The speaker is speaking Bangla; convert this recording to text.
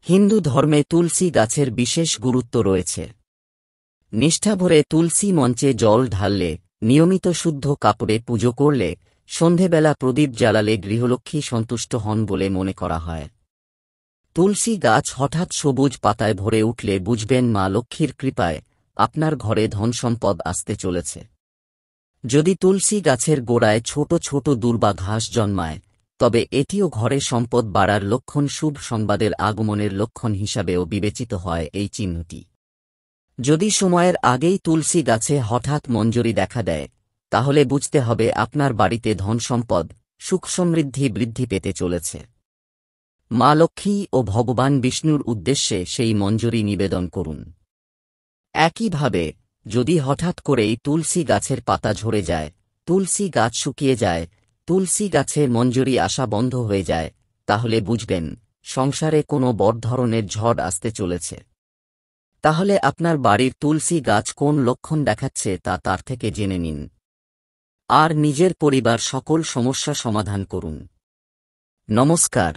হিন্দু ধর্মে তুলসী গাছের বিশেষ গুরুত্ব রয়েছে। নিষ্ঠাভরে তুলসী মঞ্চে জল ঢাললে, নিয়মিত শুদ্ধ কাপড়ে পুজো করলে, সন্ধেবেলা প্রদীপ জ্বালালে গৃহলক্ষ্মী সন্তুষ্ট হন বলে মনে করা হয়। তুলসী গাছ হঠাৎ সবুজ পাতায় ভরে উঠলে বুঝবেন মা লক্ষ্মীর কৃপায় আপনার ঘরে ধনসম্পদ আসতে চলেছে। যদি তুলসী গাছের গোড়ায় ছোট ছোট দুর্বা ঘাস জন্মায়, তবে এটিও ঘরে সম্পদ বাড়ার লক্ষণ, শুভ সংবাদের আগমনের লক্ষণ হিসাবেও বিবেচিত হয় এই চিহ্নটি। যদি সময়ের আগেই তুলসী গাছে হঠাৎ মঞ্জরি দেখা দেয়, তাহলে বুঝতে হবে আপনার বাড়িতে ধনসম্পদ, সুখ সমৃদ্ধি বৃদ্ধি পেতে চলেছে। মা লক্ষ্মী ও ভগবান বিষ্ণুর উদ্দেশ্যে সেই মঞ্জরি নিবেদন করুন। একইভাবে, যদি হঠাৎ করেই তুলসী গাছের পাতা ঝরে যায়, তুলসী গাছ শুকিয়ে যায়, তুলসী গাছে মঞ্জরি আসা বন্ধ হয়ে যায়, তাহলে বুঝবেন সংসারে কোনো বড় ধরনের ঝড় আসতে চলেছে। তাহলে আপনার বাড়ির তুলসী গাছ কোন লক্ষণ দেখাচ্ছে তা তার থেকে জেনে নিন, আর নিজের পরিবার সকল সমস্যা সমাধান করুন। নমস্কার।